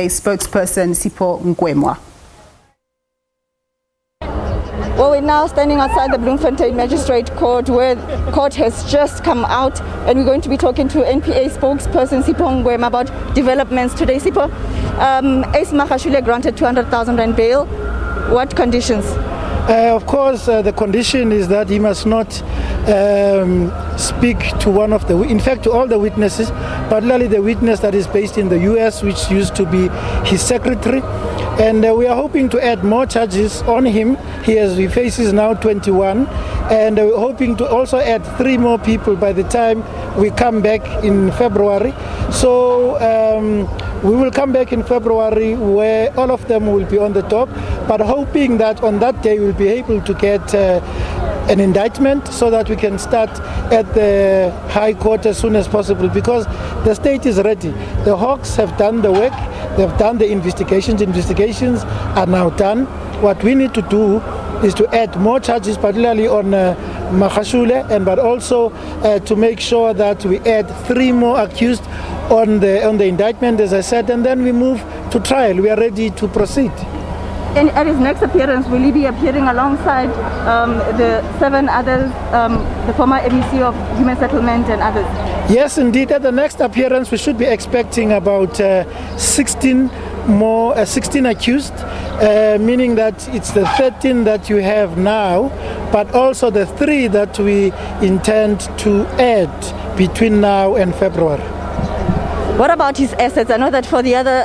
Spokesperson Sipho Ngwemwa. Well, we're now standing outside the Bloemfontein Magistrate Court, where the court has just come out, and we're going to be talking to NPA spokesperson Sipho Ngwemwa about developments today. Sipho, Ace Magashule granted 200,000 rand bail. What conditions? Of course, the condition is that he must not speak to in fact, to all the witnesses, particularly the witness that is based in the US, which used to be his secretary. And we are hoping to add more charges on him. He faces now 21, and we're hoping to also add 3 more people by the time we come back in February. So we will come back in February where all of them will be on the top, but hoping that on that day we'll be able to get an indictment so that we can start at the High Court as soon as possible, because the state is ready. The Hawks have done the work, they've done the investigations. Investigations are now done. What we need to do is to add more charges, particularly on Magashule, but also to make sure that we add 3 more accused on the indictment, as I said, and then we move to trial. We are ready to proceed. And at his next appearance, will he be appearing alongside the 7 others, the former MEC of Human Settlement and others? Yes, indeed. At the next appearance, we should be expecting about 16 accused, meaning that it's the 13 that you have now, but also the 3 that we intend to add between now and February. What about his assets? I know that for the other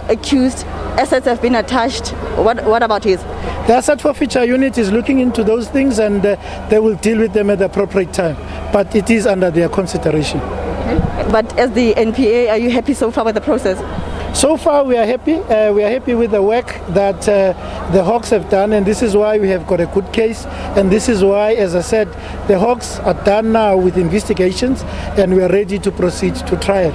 accused, assets have been attached. What about his? The Asset Forfeiture Unit is looking into those things, and they will deal with them at the appropriate time. But it is under their consideration. Okay. But as the NPA, are you happy so far with the process? So far we are happy. We are happy with the work that the Hawks have done, and this is why we have got a good case, and this is why, as I said, the Hawks are done now with investigations, and we are ready to proceed to trial.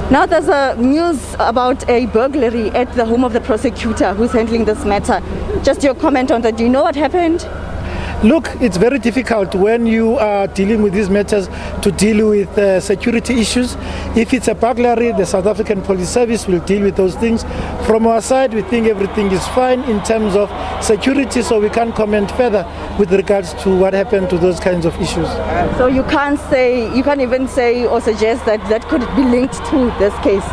Now there's news about a burglary at the home of the prosecutor who's handling this matter. Just your comment on that. Do you know what happened? Look, it's very difficult when you are dealing with these matters to deal with security issues. If it's a burglary, the South African Police Service will deal with those things. From our side, we think everything is fine in terms of security, so we can't comment further with regards to what happened to those kinds of issues. So you can't even say or suggest that could be linked to this case?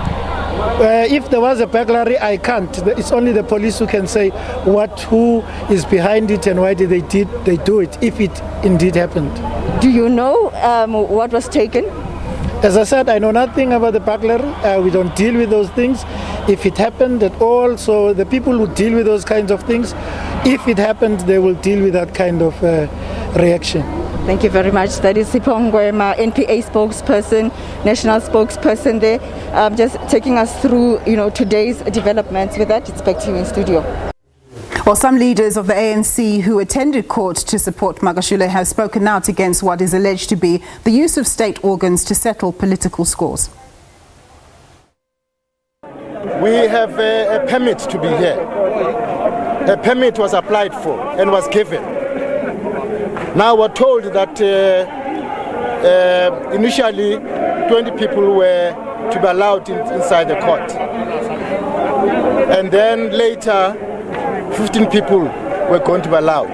If there was a burglary, I can't. It's only the police who can say who is behind it and why they do it, if it indeed happened. Do you know what was taken? As I said, I know nothing about the burglary. We don't deal with those things. If it happened at all, so the people who deal with those kinds of things, if it happened, they will deal with that kind of reaction. Thank you very much. That is Sipho Ngwemwa, NPA spokesperson, national spokesperson there, just taking us through, today's developments. With that, it's back to you in studio. Well, some leaders of the ANC who attended court to support Magashule have spoken out against what is alleged to be the use of state organs to settle political scores. We have a permit to be here. A permit was applied for and was given. Now we're told that initially 20 people were to be allowed inside the court. And then later 15 people were going to be allowed.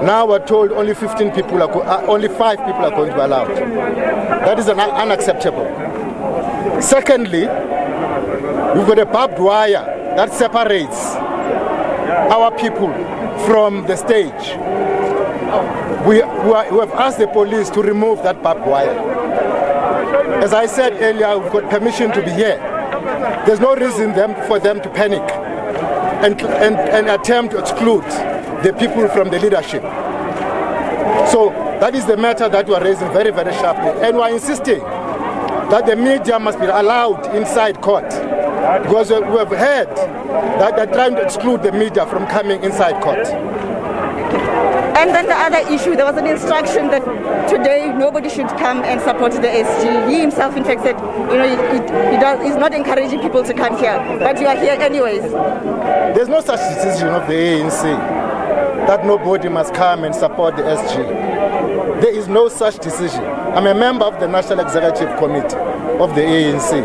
Now we're told only 5 people are going to be allowed. That is unacceptable. Secondly, we've got a barbed wire that separates our people from the stage. We have asked the police to remove that barbed wire. As I said earlier, we've got permission to be here. There's no reason for them to panic and attempt to exclude the people from the leadership. So that is the matter that we are raising very, very sharply. And we are insisting that the media must be allowed inside court, because we have heard that they're trying to exclude the media from coming inside court. And then the other issue, there was an instruction that today nobody should come and support the SG. He himself, in fact, said, he's not encouraging people to come here, but you are here anyways. There's no such decision of the ANC that nobody must come and support the SG. There is no such decision. I'm a member of the National Executive Committee of the ANC.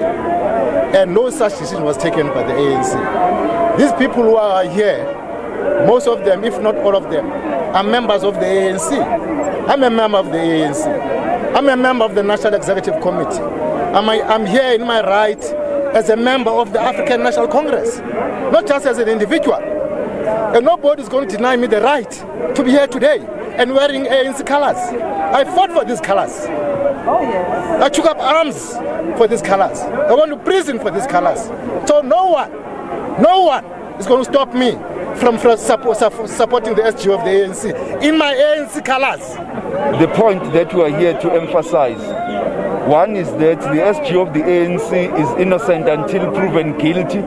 and no such decision was taken by the ANC. These people who are here, most of them, if not all of them, are members of the ANC. I'm a member of the ANC. I'm a member of the National Executive Committee. I'm here in my right as a member of the African National Congress, not just as an individual. And nobody is going to deny me the right to be here today and wearing ANC colors. I fought for these colors. Oh, yes. I took up arms for these colors. I went to prison for these colors. So no one is going to stop me from supporting the SG of the ANC in my ANC colors. The point that we are here to emphasize, one is that the SG of the ANC is innocent until proven guilty.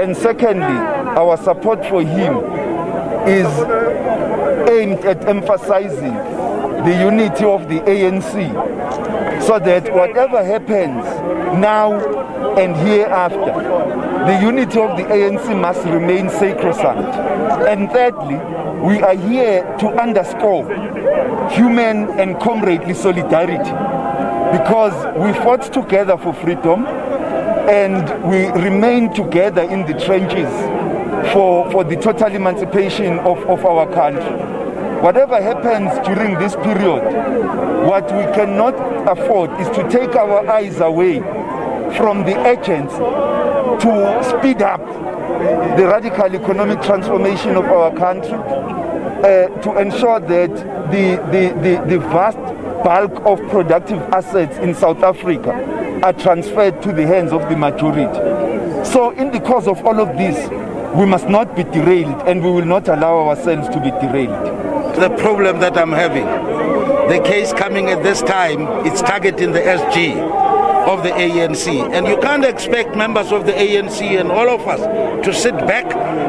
And secondly, our support for him is aimed at emphasizing the unity of the ANC, so that whatever happens now and hereafter, the unity of the ANC must remain sacrosanct. And thirdly, we are here to underscore human and comradely solidarity, because we fought together for freedom and we remain together in the trenches for the total emancipation of our country. Whatever happens during this period, what we cannot afford is to take our eyes away from the agents to speed up the radical economic transformation of our country, to ensure that the vast bulk of productive assets in South Africa are transferred to the hands of the majority. So in the course of all of this, we must not be derailed, and we will not allow ourselves to be derailed. The problem that I'm having, the case coming at this time, it's targeting the SG of the ANC, and you can't expect members of the ANC and all of us to sit back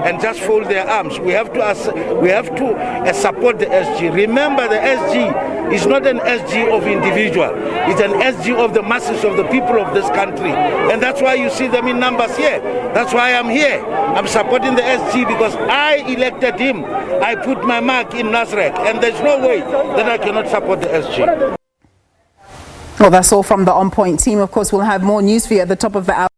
and just fold their arms. We have to support the SG. Remember, the SG is not an SG of individual. It's an SG of the masses of the people of this country, and that's why you see them in numbers here. That's why I'm here. I'm supporting the SG because I elected him. I put my mark in Nasrec, and there's no way that I cannot support the SG. Well, that's all from the On Point team. Of course, we'll have more news for you at the top of the hour.